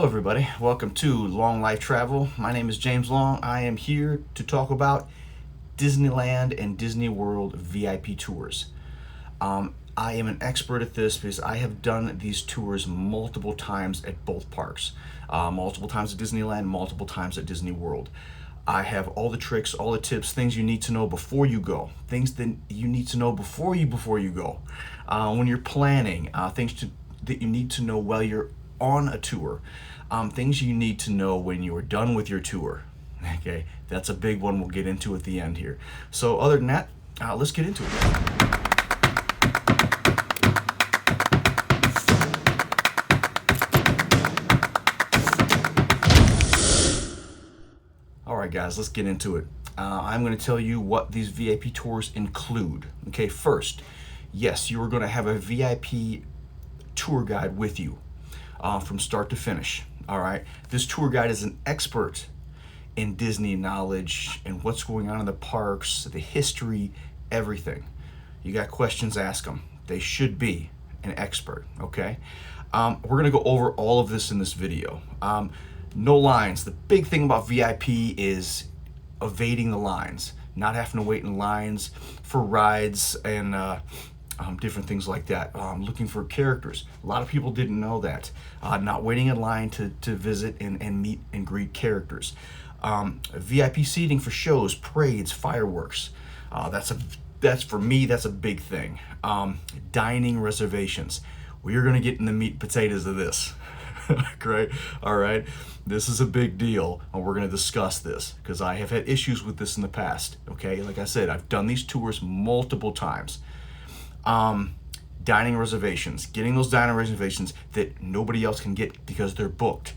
Hello everybody, welcome to Long Life Travel. My name is James Long. I am here to talk about Disneyland and Disney World VIP tours. I am an expert at this because I have done these tours multiple times at both parks. Multiple times at Disneyland, multiple times at Disney World. I have all the tricks, all the tips, things you need to know before you go. Things that you need to know before you go. When you're planning, that you need to know while you're on a tour. Things you need to know when you're done with your tour. Okay, that's a big one we'll get into at the end here. So other than that, let's get into it. All right, guys, let's get into it. I'm going to tell you what these VIP tours include. Okay, first, yes, you are going to have a VIP tour guide with you from start to finish. All right, this tour guide is an expert in Disney knowledge and what's going on in the parks, the history, everything. You got questions, ask them. They should be an expert. Okay, we're gonna go over all of this in this video. No lines. The big thing about VIP is evading the lines, not having to wait in lines for rides and different things like that. Looking for characters. A lot of people didn't know that. Not waiting in line to visit and meet and greet characters. VIP seating for shows, parades, fireworks. That's for me, that's a big thing. Dining reservations. We're gonna get in the meat and potatoes of this. Great. All right. This is a big deal, and we're going to discuss this because I have had issues with this in the past. Okay. Like I said, I've done these tours multiple times. Dining reservations, getting those dining reservations that nobody else can get because they're booked.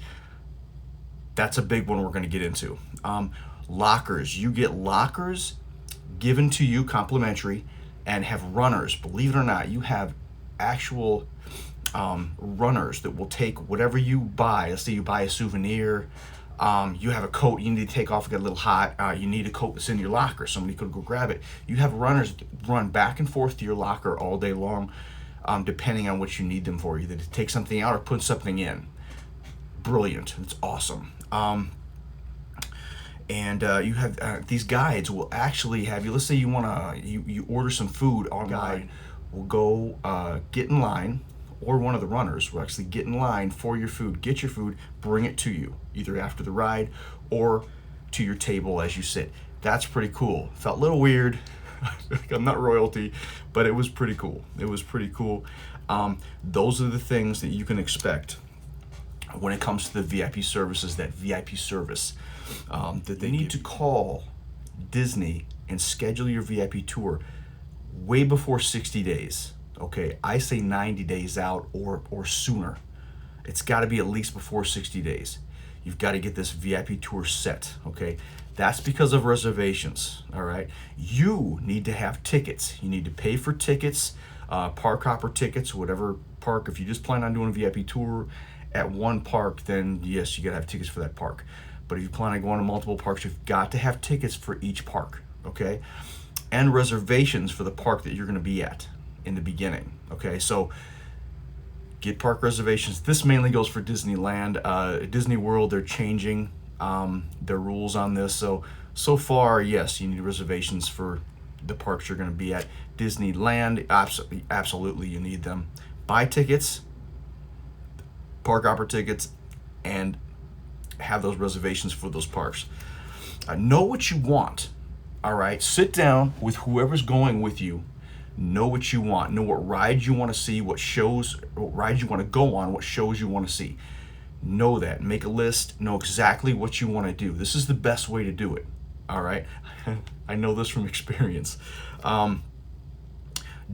That's a big one we're going to get into. Lockers. You get lockers given to you complimentary and have runners. Believe it or not, you have actual runners that will take whatever you buy. Let's say you buy a souvenir, you have a coat you need to take off, get a little hot, you need a coat that's in your locker, somebody could go grab it. You have runners that run back and forth to your locker all day long, depending on what you need them for, either to take something out or put something in. Brilliant. It's awesome. And you have these guides will actually have you. Let's say you order some food online. Will go get in line, or one of the runners will actually get in line for your food, get your food, bring it to you, either after the ride or to your table as you sit. That's pretty cool. Felt a little weird. I'm not royalty, but it was pretty cool. It was pretty cool. Those are the things that you can expect when it comes to the VIP services, that VIP service. That they need to call Disney and schedule your VIP tour way before 60 days. Okay, I say 90 days out or sooner. It's got to be at least before 60 days. You've got to get this VIP tour set, okay? That's because of reservations, all right? You need to have tickets. You need to pay for tickets, park hopper tickets, whatever park. If you just plan on doing a VIP tour at one park, then yes, you got to have tickets for that park. But if you plan on going to multiple parks, you've got to have tickets for each park, okay? And reservations for the park that you're going to be at in the beginning. Okay, so get park reservations. This mainly goes for Disneyland. Disney World, they're changing their rules on this. So far, yes, you need reservations for the parks you're going to be at. Disneyland, absolutely you need them. Buy tickets, park hopper tickets, and have those reservations for those parks. Know what you want. All right, sit down with whoever's going with you. Know what you want. Know what rides you want to see, what rides you want to go on, what shows you want to see. Know that. Make a list. Know exactly what you want to do. This is the best way to do it. All right? I know this from experience.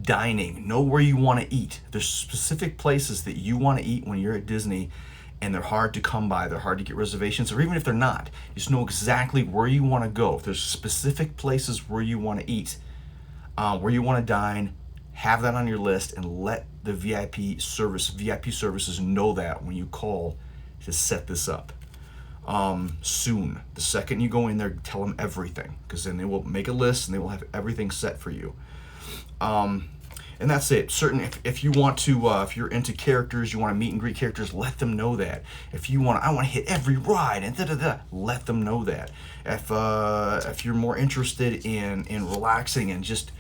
Dining. Know where you want to eat. There's specific places that you want to eat when you're at Disney, and they're hard to come by. They're hard to get reservations, or even if they're not, just know exactly where you want to go. If there's specific places where you want to eat, where you want to dine, have that on your list and let the VIP services know that when you call to set this up. Soon. The second you go in there, tell them everything, because then they will make a list and they will have everything set for you. And that's it. Certain, if you want to, if you're into characters, you want to meet and greet characters, let them know that. If you want, I want to hit every ride and let them know that. If you're more interested in relaxing and just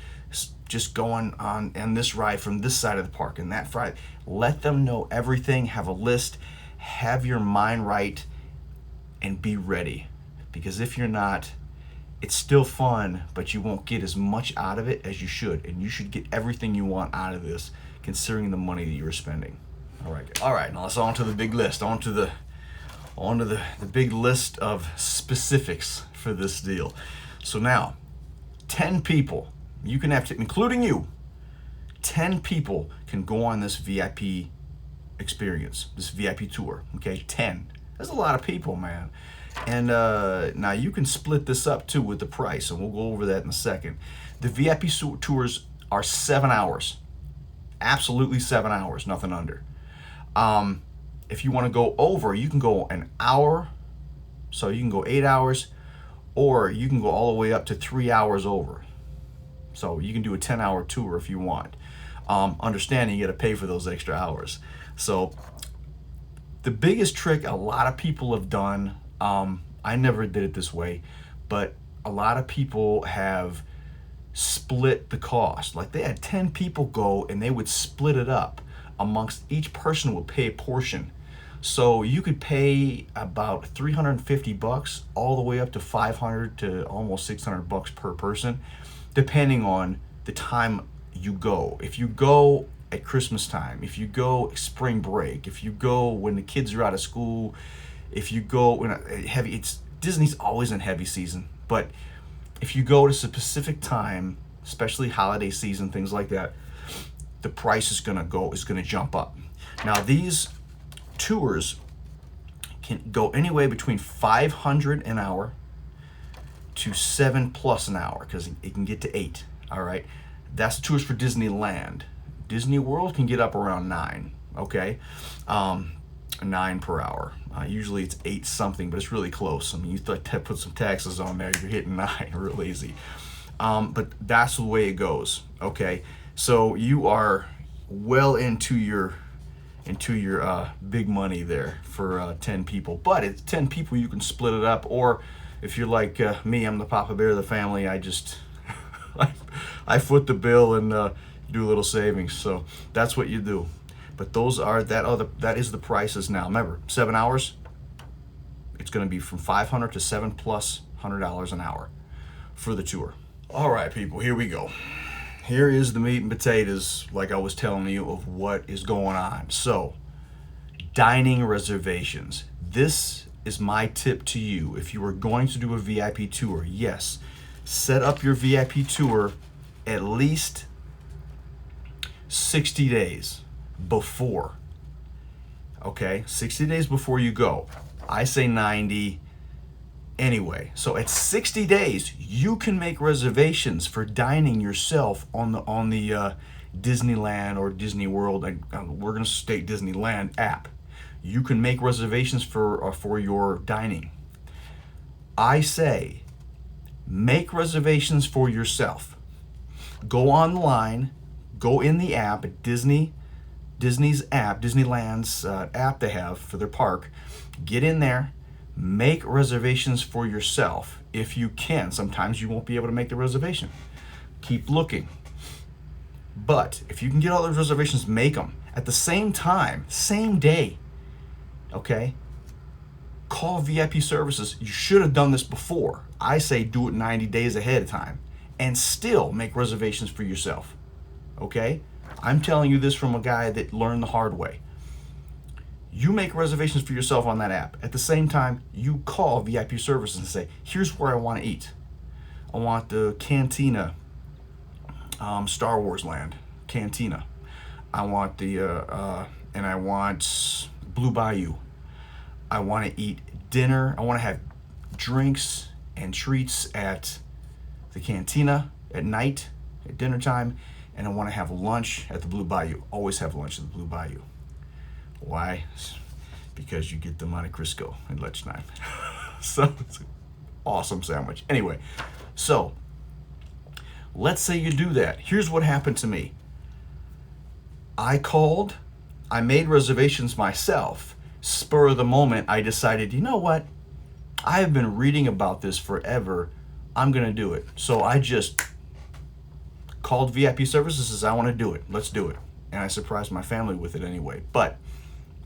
going on this ride from this side of the park and that ride, let them know everything. Have a list, have your mind right, and be ready. Because if you're not, it's still fun, but you won't get as much out of it as you should. And you should get everything you want out of this, considering the money that you're spending. All right. Now let's on to the big list. On to the big list of specifics for this deal. So now, 10 people. You can have, including you, 10 people can go on this VIP experience, this VIP tour. Okay, 10. That's a lot of people, man. And now you can split this up too with the price, and we'll go over that in a second. The VIP tours are 7 hours, absolutely 7 hours, nothing under. If you want to go over, you can go an hour, so you can go 8 hours, or you can go all the way up to 3 hours over. So you can do a 10-hour tour if you want. Understanding you got to pay for those extra hours. So the biggest trick a lot of people have done, I never did it this way, but a lot of people have split the cost. Like they had 10 people go and they would split it up amongst, each person would pay a portion. So you could pay about $350 all the way up to $500 to almost $600 per person, depending on the time you go. If you go at Christmas time, if you go spring break, if you go when the kids are out of school, if you go when Disney's always in heavy season, but if you go to a specific time, especially holiday season, things like that, the price is gonna jump up. Now these tours can go anywhere between $500 an hour to $7+ an hour, because it can get to $8. All right, that's the tours for Disneyland. Disney World can get up around $9. Okay, $9 per hour. Usually it's 8 something, but it's really close. I mean, you put some taxes on there, you're hitting 9 real easy. But that's the way it goes. Okay, so you are well into your big money there for 10 people. But it's 10 people, you can split it up, or if you're like me, I'm the Papa Bear of the family. I just I foot the bill and do a little savings. So that's what you do. But that is the prices now. Remember, 7 hours, it's going to be from $500 to $700+ an hour for the tour. All right, people, here we go. Here is the meat and potatoes, like I was telling you, of what is going on. So, dining reservations. This is my tip to you. If you are going to do a VIP tour, yes, set up your VIP tour at least 60 days before. Okay, 60 days before you go. I say 90 anyway. So at 60 days, you can make reservations for dining yourself on the Disneyland or Disney World. We're going to state Disneyland app. You can make reservations for your dining. I say, make reservations for yourself. Go online, go in the app at Disney's app, Disneyland's app they have for their park. Get in there, make reservations for yourself if you can. Sometimes you won't be able to make the reservation. Keep looking. But if you can get all those reservations, make them at the same time, same day. Okay? Call VIP services. You should have done this before. I say do it 90 days ahead of time and still make reservations for yourself. Okay? I'm telling you this from a guy that learned the hard way. You make reservations for yourself on that app. At the same time, you call VIP services and say, here's where I want to eat. I want the Cantina, Star Wars Land, Cantina. I want and I want Blue Bayou. I want to eat dinner. I want to have drinks and treats at the Cantina at night, at dinner time. And I want to have lunch at the Blue Bayou. Always have lunch at the Blue Bayou. Why? Because you get the Monte Cristo at lunchtime. So it's an awesome sandwich. Anyway, so let's say you do that. Here's what happened to me. I called, I made reservations myself. Spur of the moment, I decided, you know what? I have been reading about this forever. I'm going to do it. So I just called VIP services, says, I want to do it. Let's do it. And I surprised my family with it anyway. But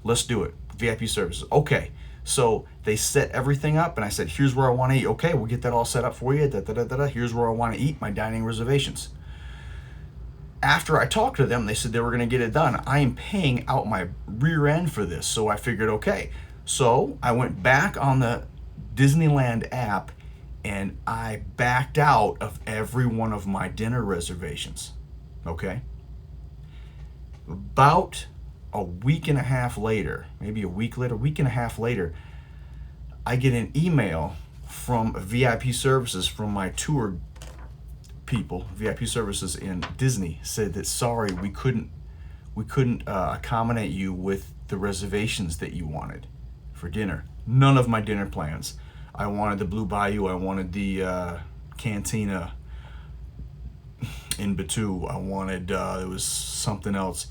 let's do it. VIP services. Okay. So they set everything up, and I said, here's where I want to eat. Okay, we'll get that all set up for you. Here's where I want to eat, my dining reservations. After I talked to them, they said they were going to get it done. I am paying out my rear end for this. So I figured, okay. So I went back on the Disneyland app, and I backed out of every one of my dinner reservations. Okay? About a week and a half later, maybe a week and a half later, I get an email from VIP services from my tour people. VIP services in Disney said that, sorry, we couldn't accommodate you with the reservations that you wanted for dinner. None of my dinner plans. I wanted the Blue Bayou. I wanted the Cantina in Batu. I wanted, there was something else.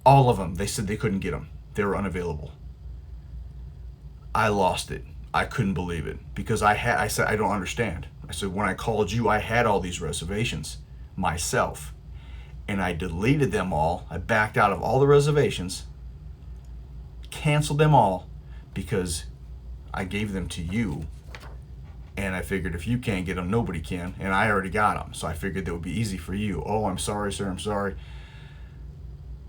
All of them, they said they couldn't get them. They were unavailable. I lost it. I couldn't believe it because I said, I don't understand. I said, when I called you, I had all these reservations myself, and I deleted them all. I backed out of all the reservations, canceled them all because I gave them to you. And I figured if you can't get them, nobody can. And I already got them. So I figured that would be easy for you. Oh, I'm sorry, sir. I'm sorry.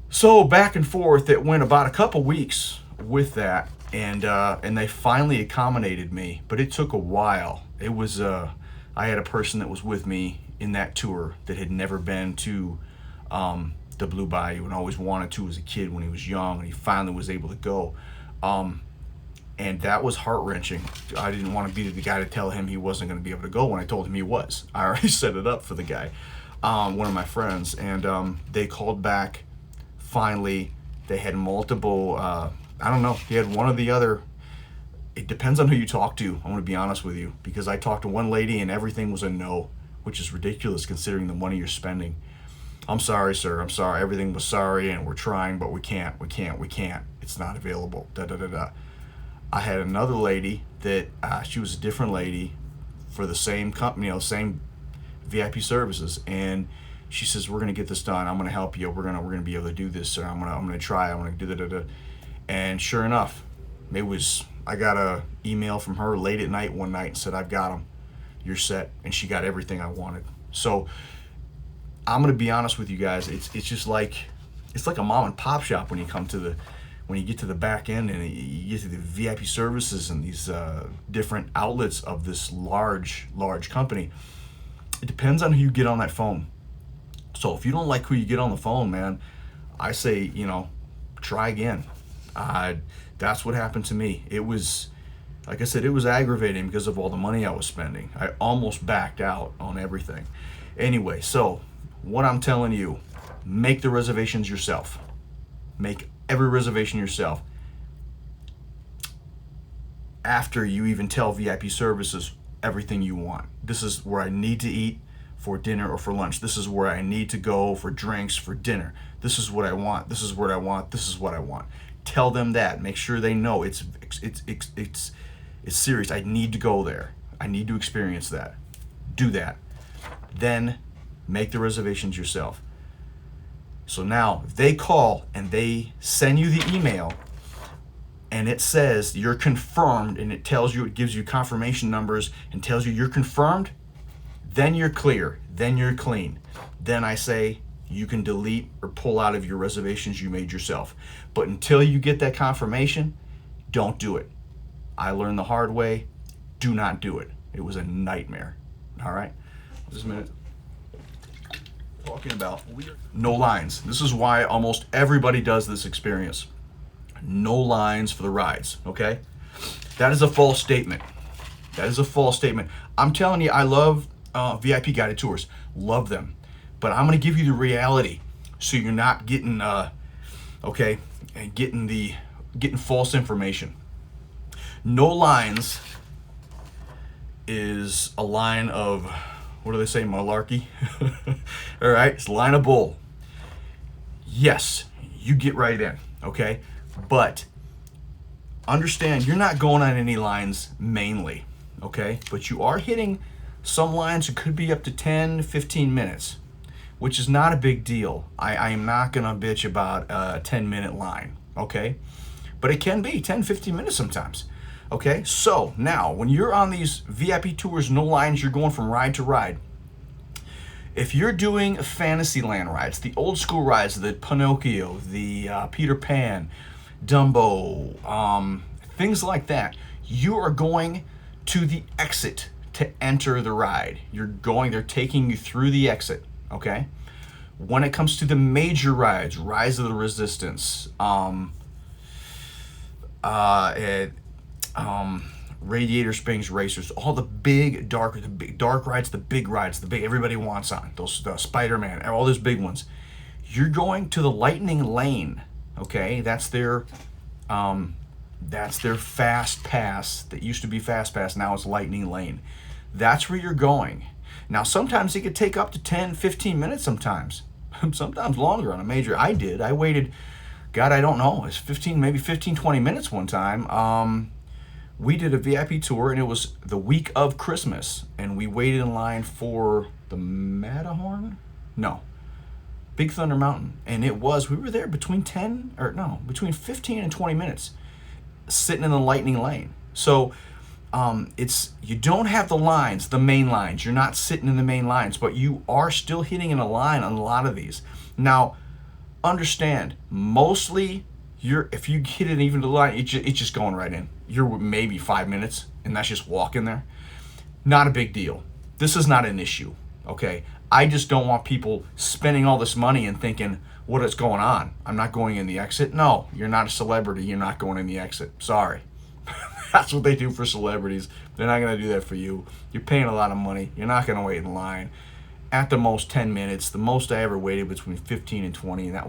So back and forth, it went about a couple weeks with that. And they finally accommodated me. But it took a while. It was, I had a person that was with me in that tour that had never been to the Blue Bayou and always wanted to as a kid when he was young. And he finally was able to go. And that was heart-wrenching. I didn't want to be the guy to tell him he wasn't going to be able to go when I told him he was. I already set it up for the guy, one of my friends. And they called back. Finally, they had multiple, I don't know, they had one or the other. It depends on who you talk to, I'm going to be honest with you. Because I talked to one lady and everything was a no, which is ridiculous considering the money you're spending. I'm sorry, sir. I'm sorry. Everything was sorry and we're trying, but we can't. It's not available. I had another lady that she was a different lady for the same company, same VIP services, and she says, "We're gonna get this done. I'm gonna help you. We're gonna be able to do this, sir. I'm gonna try. I'm gonna do that." And sure enough, I got a email from her late at night one night and said, "I've got them. You're set," and she got everything I wanted. So I'm gonna be honest with you guys. It's just like a mom and pop shop when you get to the back end and you get to the VIP services and these different outlets of this large company. It depends on who you get on that phone. So if you don't like who you get on the phone, man, I say, try again. That's what happened to me. It was, like I said, it was aggravating because of all the money I was spending. I almost backed out on everything. Anyway, so what I'm telling you, make the reservations yourself. Make every reservation yourself. After you even tell VIP services everything you want. This is where I need to eat for dinner or for lunch. This is where I need to go for drinks for dinner. This is what I want. This is what I want. This is what I want. Tell them that. Make sure they know it's serious. I need to go there. I need to experience that. Do that. Then make the reservations yourself. So now, if they call and they send you the email and it says you're confirmed and it gives you confirmation numbers and tells you you're confirmed, then you're clear, then you're clean. Then I say you can delete or pull out of your reservations you made yourself. But until you get that confirmation, don't do it. I learned the hard way. Do not do it. It was a nightmare. All right? Just a minute. Talking about no lines. This is why almost everybody does this experience. No lines for the rides, okay? That is a false statement. That is a false statement. I'm telling you, I love VIP guided tours. Love them. But I'm going to give you the reality so you're not getting, and getting false information. No lines is a line of, what do they say, malarkey? All right, it's a line of bull. Yes, you get right in, okay? But understand, you're not going on any lines mainly, okay? But you are hitting some lines that could be up to 10, 15 minutes, which is not a big deal. I am not gonna bitch about a 10-minute line, okay? But it can be 10, 15 minutes sometimes, okay? So now, when you're on these VIP tours, no lines, you're going from ride to ride. If you're doing Fantasyland rides, the old school rides, the Pinocchio, the Peter Pan, Dumbo, things like that, you are going to the exit to enter the ride. They're taking you through the exit, okay? When it comes to the major rides, Rise of the Resistance, Radiator Springs Racers, all the big dark rides, the big rides, everybody wants on, those Spider-Man, all those big ones. You're going to the Lightning Lane, okay? That's their Fast Pass. That used to be Fast Pass, now it's Lightning Lane. That's where you're going. Now sometimes it could take up to 10, 15 minutes sometimes. Sometimes longer on a major. I waited, God, I don't know, it's 15, 20 minutes one time. We did a VIP tour, and it was the week of Christmas, and we waited in line for the Matterhorn? No, Big Thunder Mountain. And we were there between 15 and 20 minutes sitting in the Lightning Lane. So you don't have the lines, the main lines. You're not sitting in the main lines, but you are still hitting in a line on a lot of these. Now, understand, mostly if you hit it even to the line, it's just going right in. You're maybe 5 minutes, and that's just walking there. Not a big deal. This is not an issue, okay? I just don't want people spending all this money and thinking, what is going on? I'm not going in the exit. No, you're not a celebrity. You're not going in the exit. Sorry. That's what they do for celebrities. They're not going to do that for you. You're paying a lot of money. You're not going to wait in line. At the most, 10 minutes. The most I ever waited between 15 and 20, and that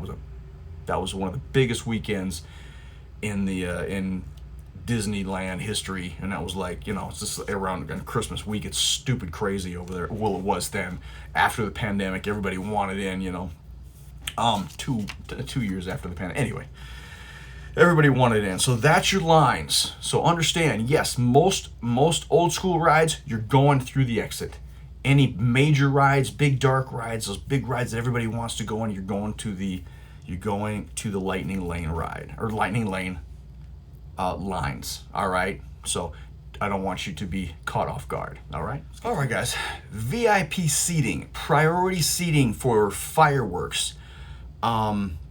was one of the biggest weekends in Disneyland history, and that was like, it's just around Christmas week. It's stupid crazy over there. Well, it was then. After the pandemic, everybody wanted in, 2 years after the pandemic. Anyway, everybody wanted in. So that's your lines. So understand, yes, most old school rides, you're going through the exit. Any major rides, big dark rides, those big rides that everybody wants to go on, you're going to the Lightning Lane ride, or Lightning Lane lines, all right? So I don't want you to be caught off guard, all right? All right, guys. VIP seating, priority seating for fireworks,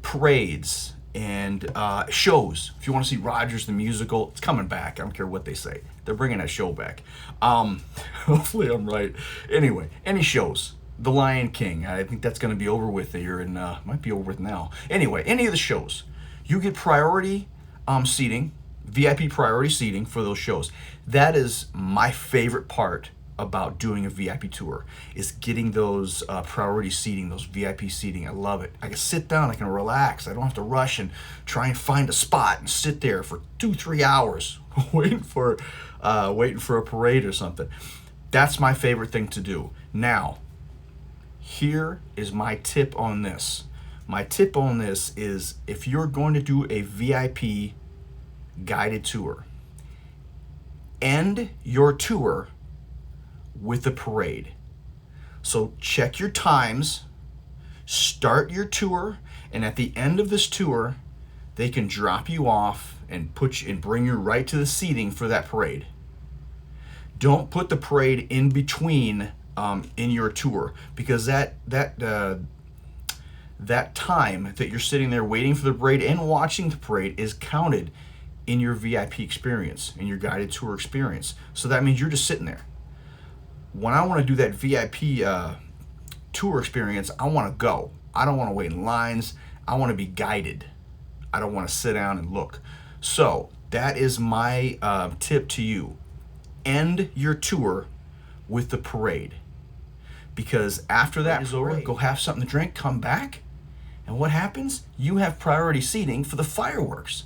parades, and shows. If you want to see Rogers the Musical, it's coming back. I don't care what they say. They're bringing that show back. Hopefully I'm right. Anyway, any shows. The Lion King, I think that's going to be over with here, and might be over with now. Anyway, any of the shows, you get priority seating, VIP priority seating for those shows. That is my favorite part about doing a VIP tour, is getting those priority seating, those VIP seating. I love it. I can sit down, I can relax. I don't have to rush and try and find a spot and sit there for 2-3 hours waiting for a parade or something. That's my favorite thing to do. Now, here is my tip on this. My tip on this is, if you're going to do a VIP guided tour, end your tour with the parade. So check your times, start your tour, and at the end of this tour, they can drop you off and bring you right to the seating for that parade. Don't put the parade in between in your tour, because that time that you're sitting there waiting for the parade and watching the parade is counted in your VIP experience, in your guided tour experience. So that means you're just sitting there. When I want to do that VIP tour experience, I want to go. I don't want to wait in lines. I want to be guided. I don't want to sit down and look. So that is my tip to you. End your tour with the parade. Because after that is over, go have something to drink, come back, and what happens? You have priority seating for the fireworks.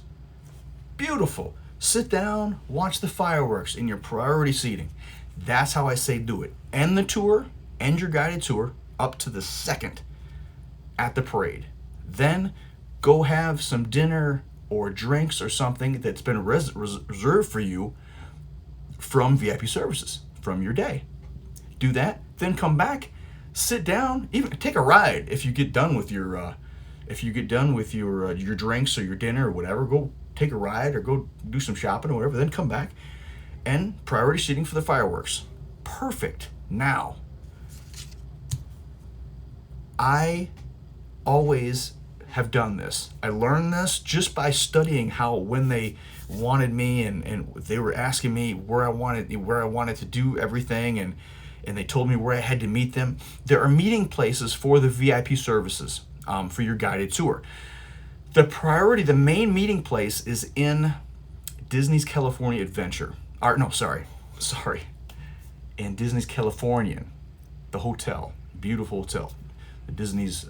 Beautiful. Sit down, watch the fireworks in your priority seating. That's how I say do it. End the tour, end your guided tour up to the second at the parade. Then Go have some dinner or drinks or something that's been reserved for you from VIP services from your day. Do that, then come back, sit down, even take a ride if you get done with your your drinks or your dinner or whatever. Go take a ride or go do some shopping or whatever. Then come back and priority seating for the fireworks. Perfect. Now, I always have done this. I learned this just by studying how when they wanted me and they were asking me where I wanted to do everything and they told me where I had to meet them. There are meeting places for the VIP services for your guided tour. The main meeting place is in Disney's California Adventure. In Disney's Californian, the hotel, beautiful hotel, the Disney's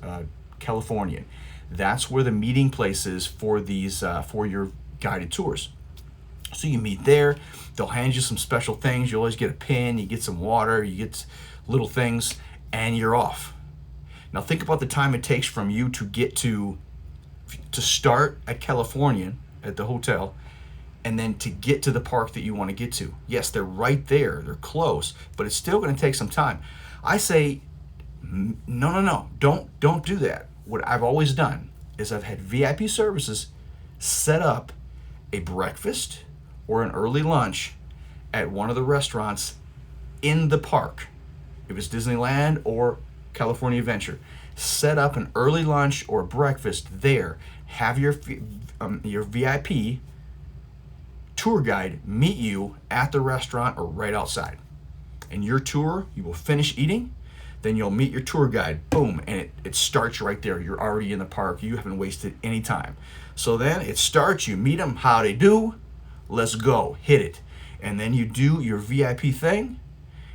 Californian. That's where the meeting place is for these for your guided tours. So you meet there. They'll hand you some special things. You always get a pin. You get some water. You get little things, and you're off. Now think about the time it takes from you to get to start at Californian at the hotel, and then to get to the park that you want to get to. Yes, they're right there. They're close, but it's still going to take some time. I say, no. Don't do that. What I've always done is I've had VIP services set up a breakfast or an early lunch at one of the restaurants in the park. If it's Disneyland or California Adventure, set up an early lunch or breakfast there. Have your VIP tour guide meet you at the restaurant or right outside. And your tour, you will finish eating, then you'll meet your tour guide, boom, and it starts right there. You're already in the park. You haven't wasted any time. So then it starts, you meet them, how they do, let's go, hit it. And then you do your VIP thing,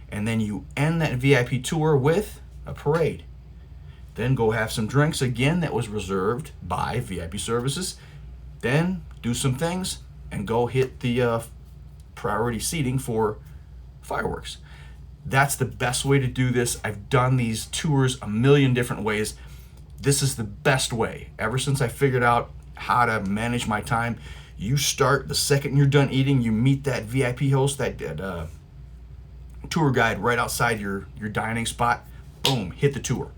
and then you end that VIP tour with a parade. Then go have some drinks again that was reserved by VIP services. Then do some things and go hit the priority seating for fireworks. That's the best way to do this. I've done these tours a million different ways. This is the best way. Ever since I figured out how to manage my time, you start the second you're done eating, you meet that VIP host, that tour guide right outside your dining spot. Boom, hit the tour.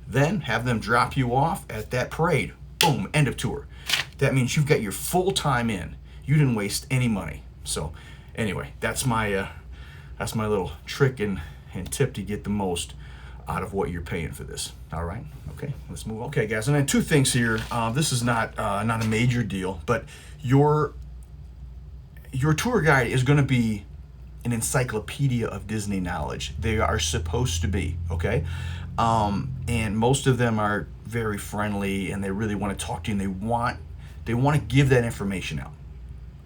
Then have them drop you off at that parade. Boom, end of tour. That means you've got your full time in. You didn't waste any money. So anyway, that's my little trick and tip to get the most out of what you're paying for this. All right, okay, let's move on. Okay, guys, and then two things here. This is not a major deal, but your tour guide is going to be an encyclopedia of Disney knowledge. They are supposed to be, okay? And most of them are very friendly, and they really want to talk to you, and they want to give that information out.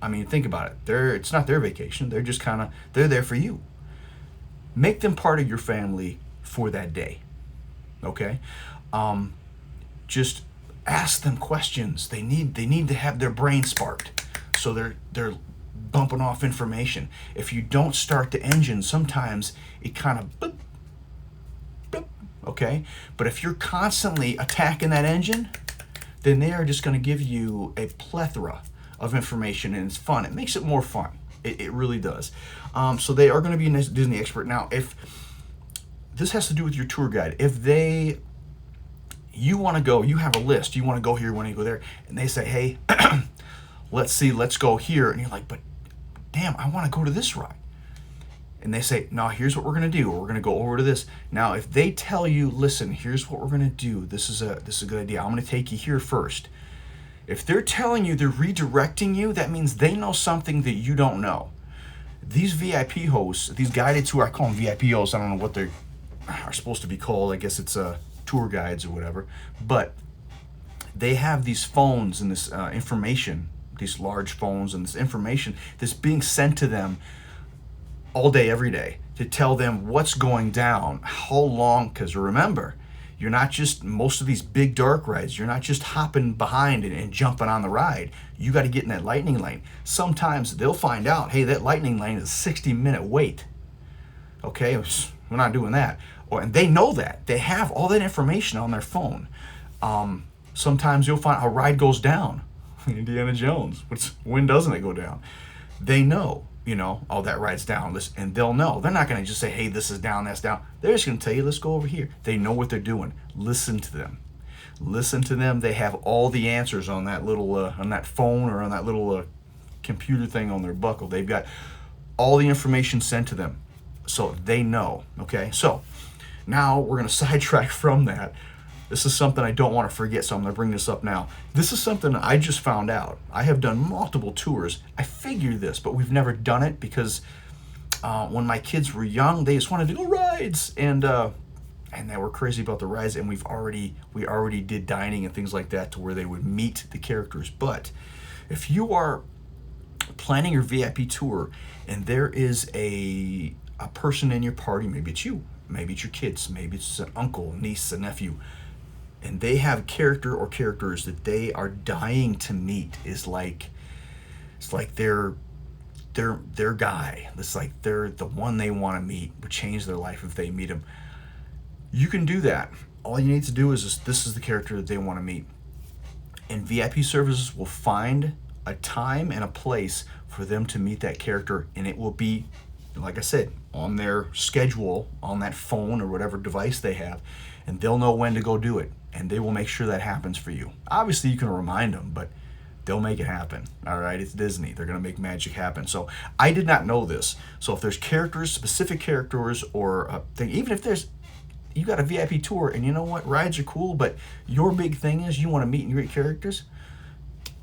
I mean, think about it. It's not their vacation. They're just they're there for you. Make them part of your family for that day, okay? Just ask them questions. They need to have their brain sparked, so they're bumping off information. If you don't start the engine, sometimes it kind of boop, boop, okay? But if you're constantly attacking that engine, then they are just going to give you a plethora of information, and it's fun. It makes it more fun. It really does. So they are going to be a Disney expert. Now, if this has to do with your tour guide, if you want to go, you have a list, you want to go here, you want to go there, and they say, hey, let's go here, and you're like, but damn, I want to go to this ride. And they say, no, here's what we're going to do. We're going to go over to this. Now, if they tell you, listen, here's what we're going to do. This is a good idea. I'm going to take you here first. If they're telling you, they're redirecting you, that means they know something that you don't know. These VIP hosts, these guided tour, I call them VIP hosts. I don't know what they are supposed to be called. I guess it's tour guides or whatever. But they have these phones and this information, these large phones and this information that's being sent to them all day, every day, to tell them what's going down, how long, because remember, you're not just, most of these big dark rides, you're not just hopping behind and jumping on the ride. You got to get in that lightning lane. Sometimes they'll find out, hey, that lightning lane is a 60-minute wait. Okay, we're not doing that. And they know that. They have all that information on their phone. Sometimes you'll find a ride goes down. Indiana Jones. When doesn't it go down? They know, oh, that ride's down. And they'll know. They're not going to just say, hey, this is down, that's down. They're just going to tell you, let's go over here. They know what they're doing. Listen to them. Listen to them. They have all the answers on that little, on that phone or on that little computer thing on their buckle. They've got all the information sent to them. So they know, okay? So now we're going to sidetrack from that. This is something I don't want to forget, so I'm going to bring this up now. This is something I just found out. I have done multiple tours. I figured this, but we've never done it because when my kids were young, they just wanted to go rides, and they were crazy about the rides. And we already did dining and things like that to where they would meet the characters. But if you are planning your VIP tour and there is a person in your party, maybe it's you, maybe it's your kids, maybe it's an uncle, niece, a nephew, and they have a character or characters that they are dying to meet. It's like their guy. It's like they're the one they want to meet, would change their life if they meet him. You can do that. All you need to do is this is the character that they want to meet. And VIP services will find a time and a place for them to meet that character, and it will be, like I said, on their schedule, on that phone or whatever device they have, and they'll know when to go do it, and they will make sure that happens for you. Obviously, you can remind them, but they'll make it happen. All right, it's Disney. They're going to make magic happen. So I did not know this. So if there's characters, specific characters, or a thing, even if you got a VIP tour, and you know what, rides are cool, but your big thing is you want to meet and greet characters,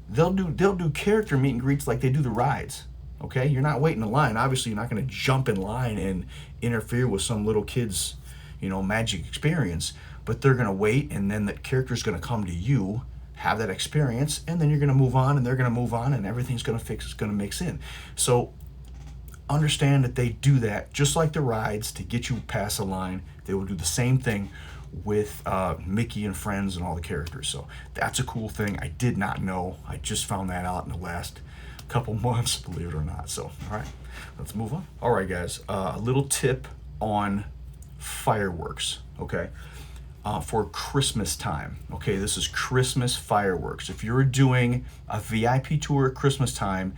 they'll do character meet and greets like they do the rides. Okay, you're not waiting in line. Obviously, you're not going to jump in line and interfere with some little kid's, magic experience. But they're going to wait, and then the character's going to come to you, have that experience, and then you're going to move on, and they're going to move on, and everything's going to mix in. So understand that they do that just like the rides to get you past a line. They will do the same thing with Mickey and Friends and all the characters. So that's a cool thing. I did not know. I just found that out in the last couple months, believe it or not. So, all right, let's move on. All right, guys, a little tip on fireworks, okay, for Christmas time. Okay, this is Christmas fireworks. If you're doing a VIP tour at Christmas time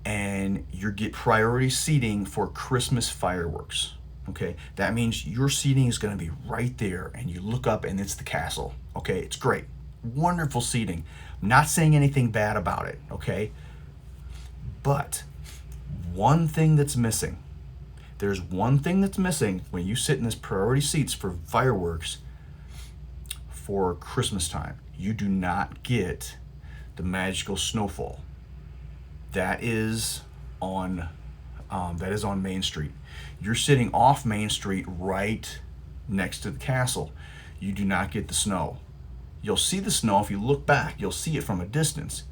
and you get priority seating for Christmas fireworks, okay, that means your seating is going to be right there, and you look up and it's the castle. Okay, it's great, wonderful seating. I'm not saying anything bad about it, okay, but one thing that's missing. There's one thing that's missing when you sit in this priority seats for fireworks for Christmas time. You do not get the magical snowfall. That is on Main Street. You're sitting off Main Street right next to the castle. You do not get the snow. You'll see the snow if you look back. You'll see it from a distance.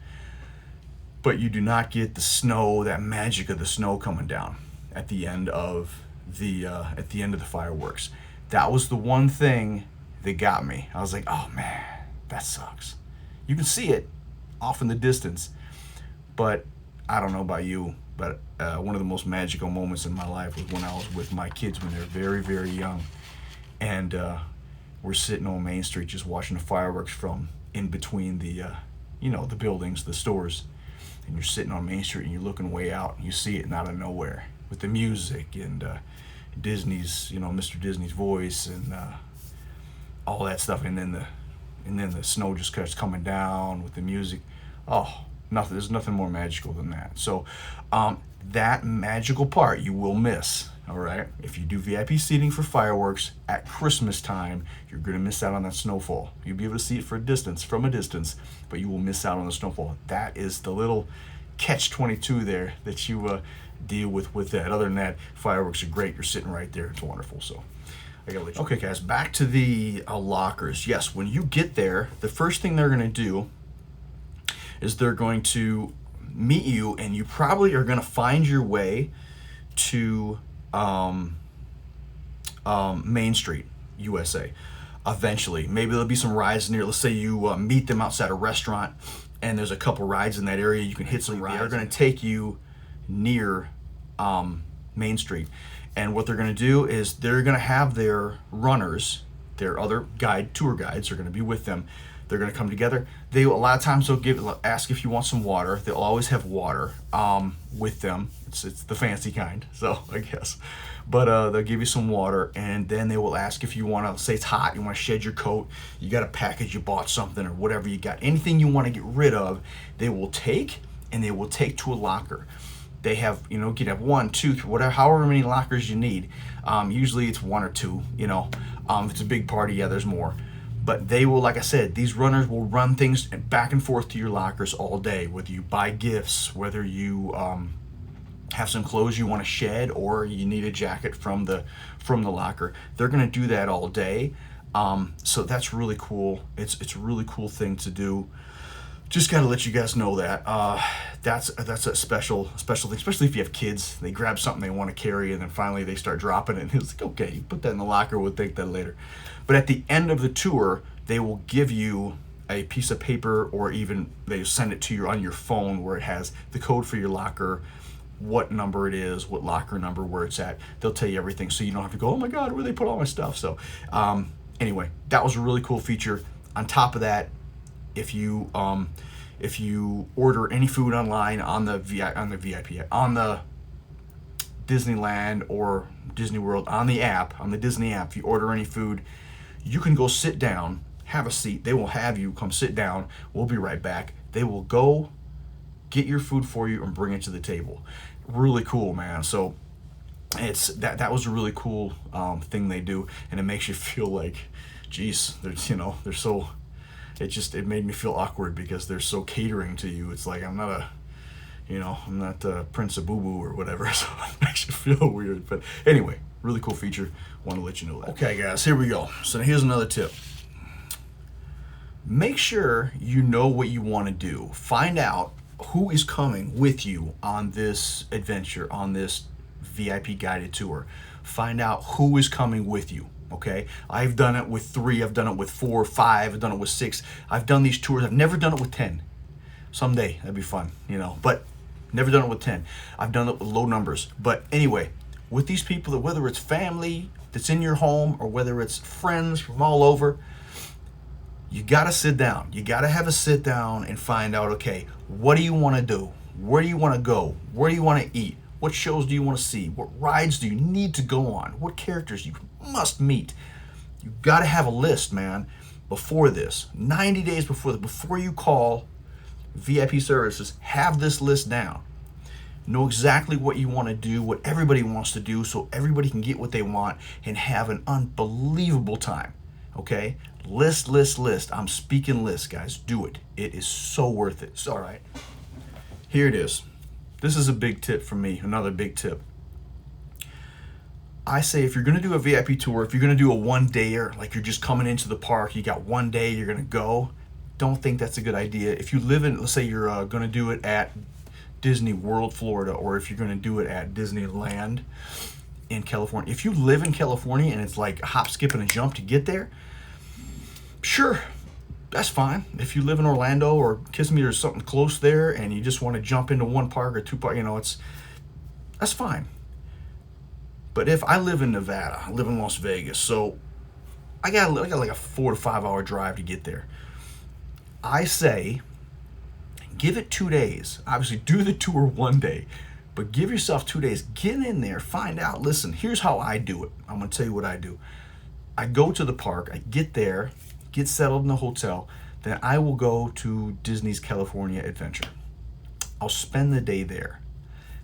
But you do not get the snow, that magic of the snow coming down at the end of the fireworks. That was the one thing that got me. I was like, oh man, that sucks. You can see it off in the distance, but I don't know about you, but one of the most magical moments in my life was when I was with my kids when they were very, very young, and we're sitting on Main Street just watching the fireworks from in between the the buildings, the stores. And you're sitting on Main Street and you're looking way out and you see it, and out of nowhere with the music and Disney's, Mr. Disney's voice and all that stuff, and then the snow just starts coming down with the music. Oh, nothing! There's nothing more magical than that. So that magical part you will miss. All right, if you do VIP seating for fireworks at Christmas time, you're going to miss out on that snowfall. You'll be able to see it from a distance, but you will miss out on the snowfall. That is the little catch-22 there that you deal with that. Other than that, fireworks are great. You're sitting right there. It's wonderful. So I gotta let you. Okay, guys, back to the lockers. Yes, when you get there, the first thing they're going to do is they're going to meet you, and you probably are going to find your way to Main Street, USA. Eventually, maybe there'll be some rides near. Let's say you meet them outside a restaurant, and there's a couple rides in that area. You can hit some rides. They're going to take you near Main Street, and what they're going to do is they're going to have their runners, their other tour guides are going to be with them They're going to come together. A lot of times they'll ask if you want some water. They'll always have water with them. It's the fancy kind, so I guess. But they'll give you some water, and then they will ask if you want to, say it's hot, you want to shed your coat, you got a package, you bought something or whatever you got, anything you want to get rid of, they will take, and they will take to a locker. They have, you can have 1, 2, 3, whatever, however many lockers you need. Usually it's 1 or 2, if it's a big party, yeah, there's more. But they will, like I said, these runners will run things back and forth to your lockers all day, whether you buy gifts, whether you have some clothes you want to shed, or you need a jacket from the locker. They're going to do that all day. So that's really cool. It's a really cool thing to do. Just got to let you guys know that that's a special thing, especially if you have kids. They grab something they want to carry, and then finally they start dropping it, and it's like, okay, you put that in the locker, we'll take that later. But at the end of the tour, they will give you a piece of paper, or even they send it to you on your phone, where it has the code for your locker, what number it is, what locker number, where it's at. They'll tell you everything, so you don't have to go, oh my God, where they put all my stuff. So anyway, that was a really cool feature. On top of that, if you order any food online on the Disneyland or Disney World, on the Disney app, if you order any food, you can go sit down, have a seat. They will have you come sit down. We'll be right back. They will go get your food for you and bring it to the table. Really cool, man. So that was a really cool thing they do, and it makes you feel like, geez, they're so. It made me feel awkward because they're so catering to you. It's like I'm not the Prince of Boo Boo or whatever, so it makes you feel weird. But anyway, really cool feature. Want to let you know that. Okay, guys, here we go. So here's another tip. Make sure you know what you want to do. Find out who is coming with you on this adventure, on this VIP guided tour. Find out who is coming with you. Okay, I've done it with 3, I've done it with 4, 5, I've done it with 6. I've done these tours. I've never done it with 10. Someday that'd be fun, but never done it with 10. I've done it with low numbers. But anyway, with these people, whether it's family that's in your home or whether it's friends from all over, you got to sit down. You got to have a sit down and find out, okay, what do you want to do? Where do you want to go? Where do you want to eat? What shows do you want to see? What rides do you need to go on? What characters you must meet? You got to have a list, man, before this. 90 days before you call VIP services, have this list down. Know exactly what you want to do, what everybody wants to do, so everybody can get what they want and have an unbelievable time. Okay? List. I'm speaking list, guys. Do it. It is so worth it. So, all right. Here it is. This is a big tip from me, another big tip. I say if you're going to do a VIP tour, if you're going to do a one-dayer, like you're just coming into the park, you got one day, you're going to go, don't think that's a good idea. If you live in, let's say you're going to do it at Disney World, Florida, or if you're going to do it at Disneyland in California. If you live in California and it's like a hop, skip, and a jump to get there, sure, that's fine. If you live in Orlando or Kissimmee or something close there and you just want to jump into one park or two parks, that's fine. But if I live in Nevada, I live in Las Vegas, so I got like a 4 to 5 hour drive to get there. I say, give it 2 days. Obviously, do the tour one day, but give yourself 2 days. Get in there, find out. Listen, here's how I do it. I'm going to tell you what I do. I go to the park, I get there, get settled in the hotel, then I will go to Disney's California Adventure. I'll spend the day there.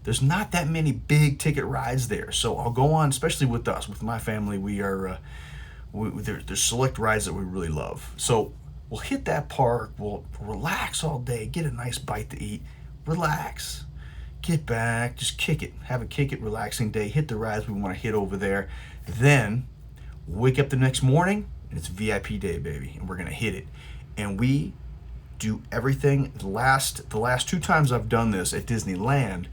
There's not that many big ticket rides there, so I'll go on, especially with us, with my family, there's select rides that we really love. So we'll hit that park, we'll relax all day, get a nice bite to eat, relax, get back, just kick it, have a relaxing day, hit the rides we want to hit over there, then wake up the next morning, and it's VIP day, baby, and we're going to hit it. And we do everything. The last 2 times I've done this at Disneyland,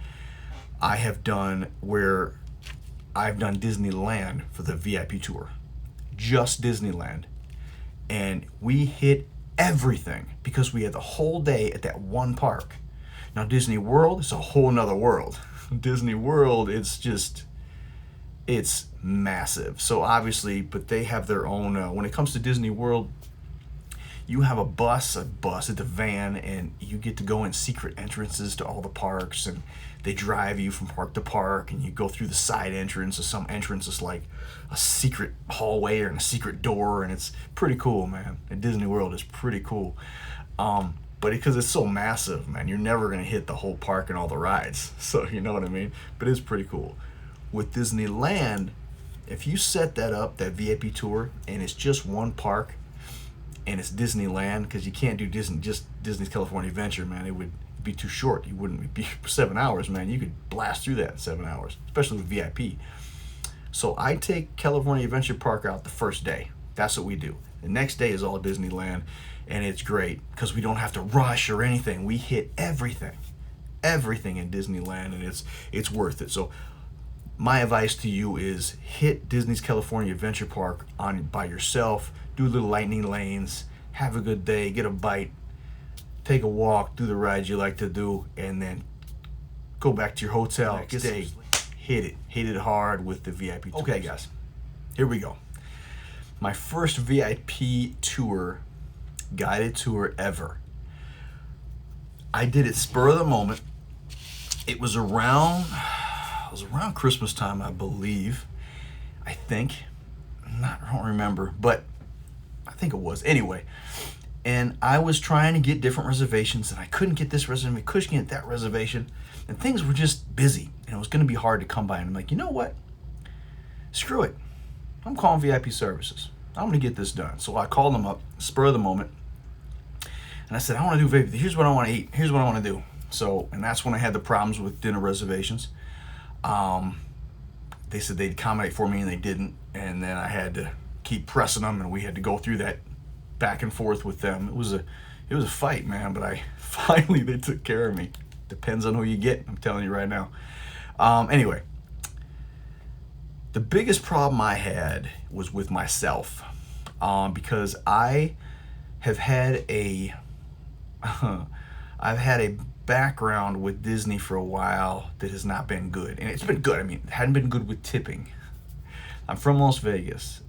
I've done Disneyland for the VIP tour. Just Disneyland. And we hit everything because we had the whole day at that one park. Now Disney World is a whole nother world. Disney World, it's massive. So obviously, but they have their own, when it comes to Disney World, you have a bus, it's a van, and you get to go in secret entrances to all the parks, and they drive you from park to park, and you go through the side entrance, or some entrance is like a secret hallway or a secret door, and it's pretty cool, man. And Disney World is pretty cool. But because it's so massive, man, you're never going to hit the whole park and all the rides. So, you know what I mean? But it's pretty cool. With Disneyland, if you set that up, that VIP tour, and it's just one park, and it's Disneyland, because you can't do Disney's California Adventure, man. It would be too short. You wouldn't be 7 hours, man. You could blast through that in 7 hours, especially with VIP. So I take California Adventure Park out the first day. That's what we do. The next day is all Disneyland, and it's great because we don't have to rush or anything. We hit everything in Disneyland, and it's worth it. So my advice to you is hit Disney's California Adventure Park by yourself, do little lightning lanes, have a good day, get a bite, take a walk, do the rides you like to do, and then go back to your hotel. Next day, hit it hard with the VIP tour. Okay, guys, here we go. My first VIP tour, guided tour ever. I did it spur of the moment. It was around Christmas time, I believe. I don't remember, but I think it was. Anyway, and I was trying to get different reservations, and I couldn't get this reservation, couldn't get that reservation, and things were just busy, and it was going to be hard to come by. And I'm like, you know what? Screw it. I'm calling VIP services. I'm going to get this done. So I called them up, spur of the moment, and I said, I want to do VIP. Here's what I want to eat. Here's what I want to do. So, and that's when I had the problems with dinner reservations. They said they'd accommodate for me, and they didn't. And then I had to keep pressing them, and we had to go through that back and forth with them. It was a fight, man. But finally they took care of me. Depends on who you get. I'm telling you right now. Anyway, the biggest problem I had was with myself, because I have had I've had a background with Disney for a while that has not been good, and it's been good. I mean, it hadn't been good with tipping. I'm from Las Vegas.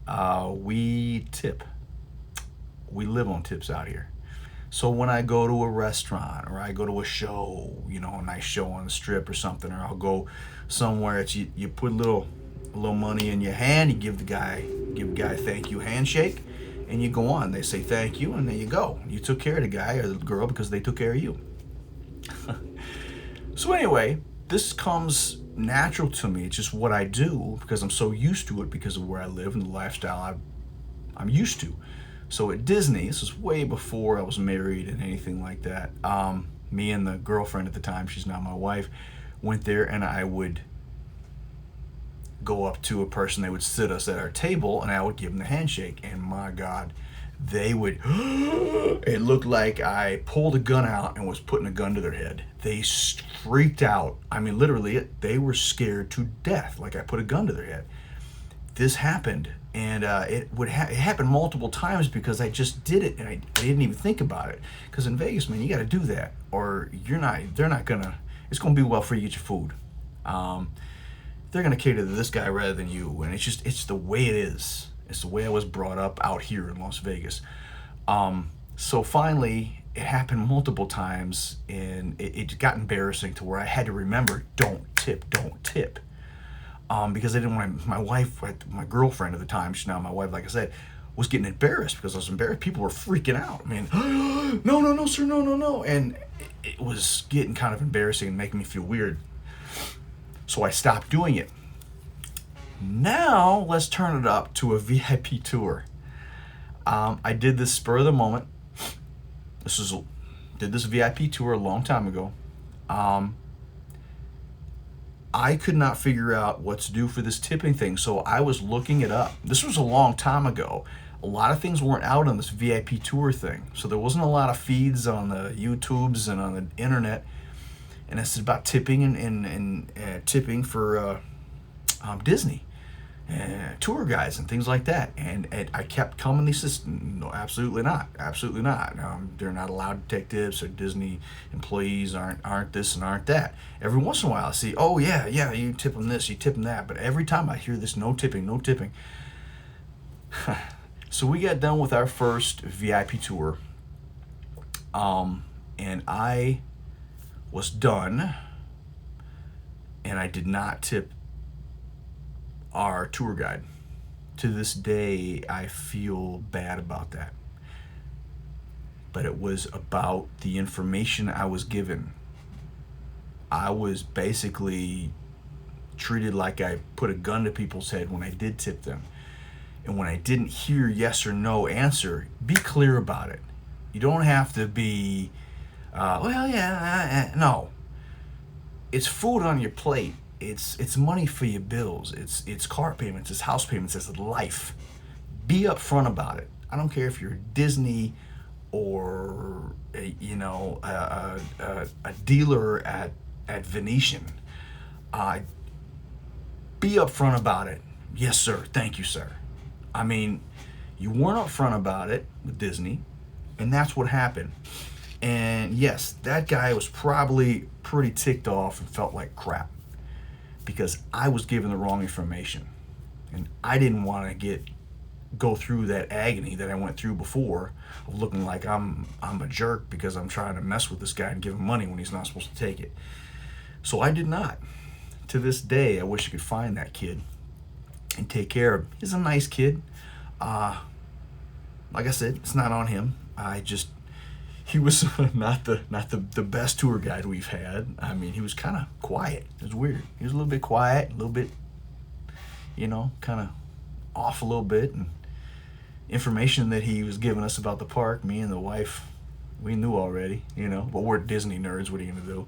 We tip. We live on tips out here. So when I go to a restaurant, or I go to a show, a nice show on the Strip or something, or I'll go somewhere, you put a little money in your hand, you give the guy a thank you handshake, and you go on. They say thank you, and there you go. You took care of the guy or the girl because they took care of you. So anyway, this comes natural to me. It's just what I do because I'm so used to it because of where I live and the lifestyle I'm used to. So at Disney, this is way before I was married and anything like that. Me and the girlfriend at the time, she's now my wife, went there, and I would go up to a person. They would sit us at our table, and I would give them the handshake. And my God, they would, it looked like I pulled a gun out and was putting a gun to their head. They freaked out. I mean, literally, they were scared to death, like I put a gun to their head. This happened, and it happened multiple times because I just did it, and I didn't even think about it. Because in Vegas, man, you got to do that, or it's gonna be well for you to get your food. They're gonna cater to this guy rather than you, and it's the way it is. It's the way I was brought up out here in Las Vegas. So finally, it happened multiple times, and it got embarrassing to where I had to remember, don't tip. Because I didn't want my girlfriend at the time, she's now my wife, like I said, was getting embarrassed because I was embarrassed. People were freaking out. I mean, no, sir, no. And it was getting kind of embarrassing and making me feel weird. So I stopped doing it. Now, let's turn it up to a VIP tour. I did this spur of the moment. Did this VIP tour a long time ago. I could not figure out what to do for this tipping thing, so I was looking it up. This was a long time ago. A lot of things weren't out on this VIP tour thing, so there wasn't a lot of feeds on the YouTubes and on the internet. And it's about tipping and tipping for Disney tour guides and things like that. And I kept coming. They said, no, absolutely not. They're not allowed to take tips, or Disney employees aren't this and aren't that. Every once in a while I see, oh yeah, you tip them this, you tip them that. But every time I hear this, no tipping. So we got done with our first VIP tour, And I was done, and I did not tip our tour guide. To this day, I feel bad about that. But it was about the information I was given. I was basically treated like I put a gun to people's head when I did tip them. And when I didn't hear yes or no answer, be clear about it. You don't have to be, no. It's food on your plate. It's money for your bills. It's car payments. It's house payments. It's life. Be upfront about it. I don't care if you're Disney or a dealer at Venetian. Be upfront about it. Yes, sir. Thank you, sir. I mean, you weren't upfront about it with Disney, and that's what happened. And yes, that guy was probably pretty ticked off and felt like crap because I was given the wrong information, and I didn't want to go through that agony that I went through before of looking like I'm a jerk because I'm trying to mess with this guy and give him money when he's not supposed to take it. So I did not. To this day, I wish I could find that kid and take care of him. He's a nice kid. Like I said, it's not on him. He was not the best tour guide we've had. I mean, he was kind of quiet. It was weird. He was a little bit quiet, a little bit, kind of off a little bit. And information that he was giving us about the park, me and the wife, we knew already, but we're Disney nerds. What are you going to do?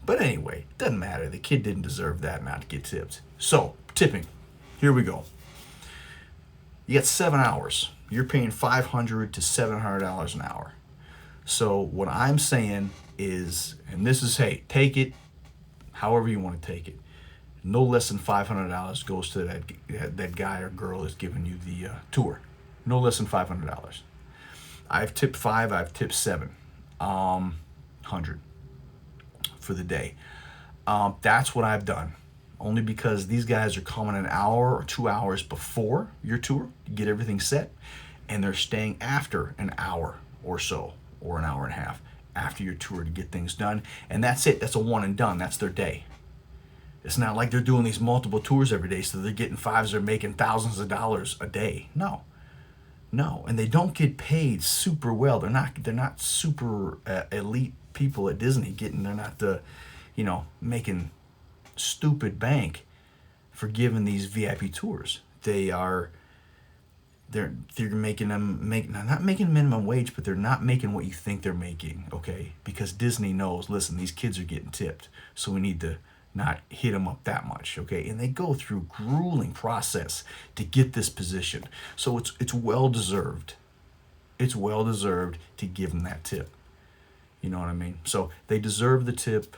But anyway, doesn't matter. The kid didn't deserve that not to get tipped. So, tipping. Here we go. You get 7 hours. You're paying $500 to $700 an hour. So what I'm saying is, and this is, hey, take it however you want to take it. No less than $500 goes to that guy or girl that's giving you the tour. No less than $500. I've tipped 5. I've tipped 7. 100 for the day. That's what I've done. Only because these guys are coming an hour or 2 hours before your tour to get everything set, and they're staying after an hour or so, or an hour and a half after your tour to get things done. And that's it. That's a one and done. That's their day. It's not like they're doing these multiple tours every day, so they're getting fives or making thousands of dollars a day. No. And they don't get paid super well. They're not super elite people at Disney they're not making stupid bank for giving these VIP tours. They're making not making minimum wage, but they're not making what you think they're making, okay? Because Disney knows, listen, these kids are getting tipped, so we need to not hit them up that much, okay? And they go through grueling process to get this position. So it's well deserved. It's well deserved to give them that tip. You know what I mean? So they deserve the tip.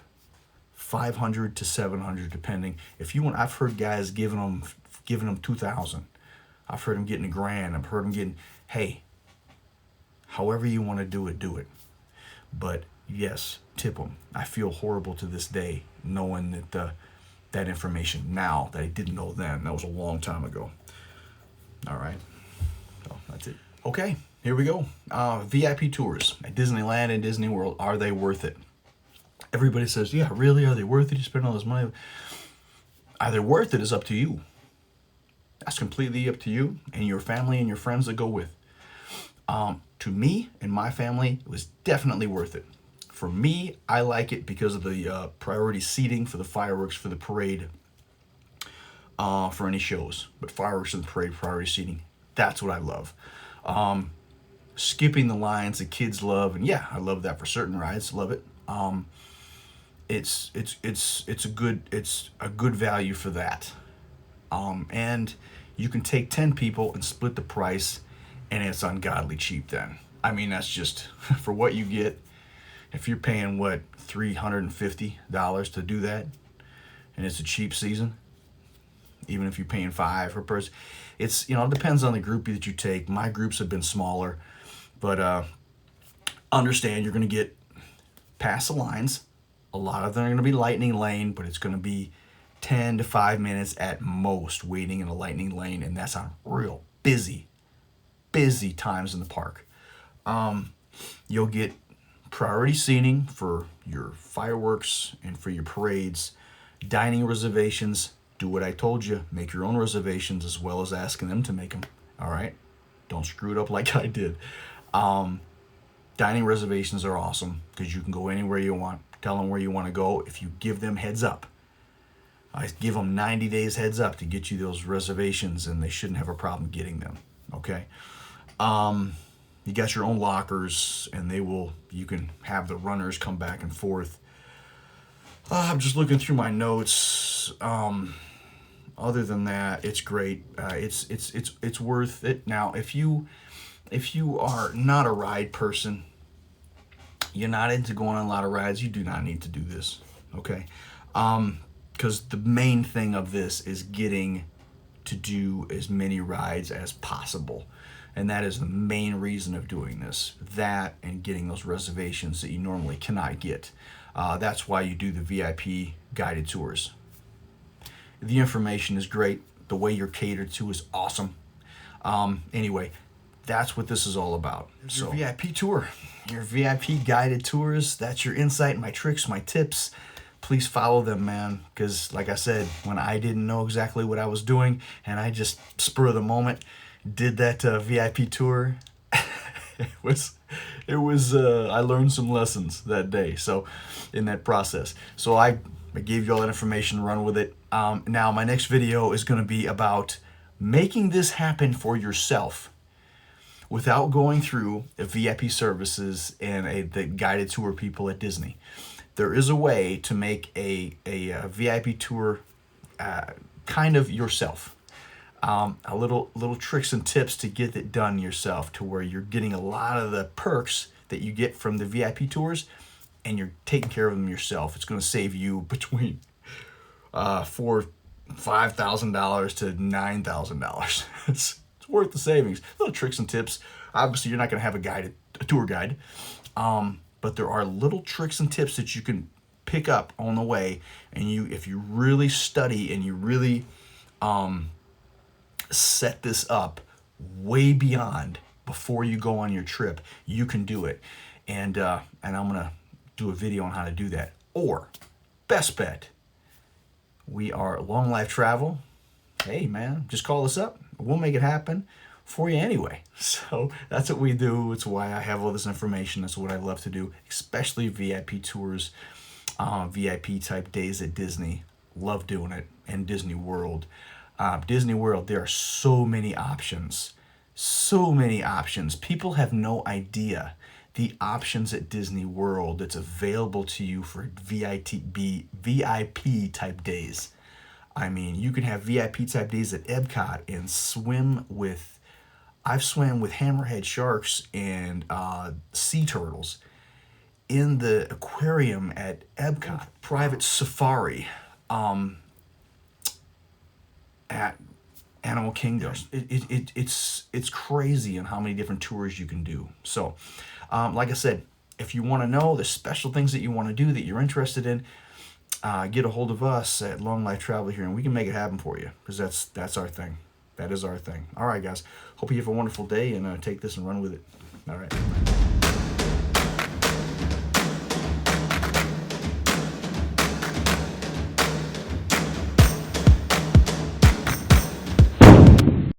$500 to $700 depending. If you want, I've heard guys giving them $2,000. I've heard them getting $1,000. I've heard them getting, hey, however you want to do it. But yes, tip them. I feel horrible to this day knowing that information now that I didn't know then. That was a long time ago. All right, so that's it. Okay, here we go. VIP tours at Disneyland and Disney World. Are they worth it? Everybody says, yeah, really? Are they worth it? You spend all this money. Are they worth it is up to you. That's completely up to you and your family and your friends that go with. To me and my family, it was definitely worth it. For me, I like it because of the priority seating for the fireworks for the parade, for any shows. But fireworks and the parade, priority seating, that's what I love. Skipping the lines the kids love, and yeah, I love that for certain rides. Love it. It's a good value for that. And you can take 10 people and split the price, and it's ungodly cheap then. I mean, that's just for what you get. If you're paying, $350 to do that, and it's a cheap season, even if you're paying $5 per person, it depends on the group that you take. My groups have been smaller, but understand you're going to get past the lines. A lot of them are going to be lightning lane, but it's going to be 10 to 5 minutes at most waiting in a lightning lane, and that's on real busy times in the park. You'll get priority seating for your fireworks and for your parades, dining reservations. Do what I told you. Make your own reservations as well as asking them to make them. All right? Don't screw it up like I did. Dining reservations are awesome because you can go anywhere you want. Tell them where you want to go if you give them heads up. I give them 90 days heads up to get you those reservations, and they shouldn't have a problem getting them. Okay? You got your own lockers, and you can have the runners come back and forth. I'm just looking through my notes. Other than that, it's great. It's worth it. Now, if you are not a ride person, you're not into going on a lot of rides, you do not need to do this. Okay? Because the main thing of this is getting to do as many rides as possible. And that is the main reason of doing this. That and getting those reservations that you normally cannot get. That's why you do the VIP guided tours. The information is great. The way you're catered to is awesome. Anyway, that's what this is all about. So, your VIP tour, your VIP guided tours, that's your insight, my tricks, my tips. Please follow them, man, because like I said, when I didn't know exactly what I was doing and I just spur of the moment did that VIP tour, it was I learned some lessons that day, so in that process. So I gave you all that information, run with it. Now my next video is going to be about making this happen for yourself without going through VIP services and the guided tour people at Disney. There is a way to make a VIP tour kind of yourself. A little tricks and tips to get it done yourself, to where you're getting a lot of the perks that you get from the VIP tours, and you're taking care of them yourself. It's going to save you between $5,000 to $9,000. It's worth the savings. Little tricks and tips. Obviously, you're not going to have a tour guide. But there are little tricks and tips that you can pick up on the way, and if you really study and you really set this up way beyond before you go on your trip, you can do it. And I'm gonna do a video on how to do that. Or best bet, we are Long Life Travel. Hey man, just call us up. We'll make it happen for you anyway. So that's what we do. It's why I have all this information. That's what I love to do, especially VIP tours, VIP type days at Disney. Love doing it. And Disney World. Disney World, there are so many options. So many options. People have no idea the options at Disney World that's available to you for VIP type days. I mean, you can have VIP type days at Epcot and I've swam with hammerhead sharks and sea turtles in the aquarium at Epcot. Private safari at Animal Kingdom. It's crazy on how many different tours you can do. So, like I said, if you want to know the special things that you want to do that you're interested in, get a hold of us at Long Life Travel here, and we can make it happen for you, because that's our thing. That is our thing. All right, guys. Hope you have a wonderful day, and take this and run with it. All right.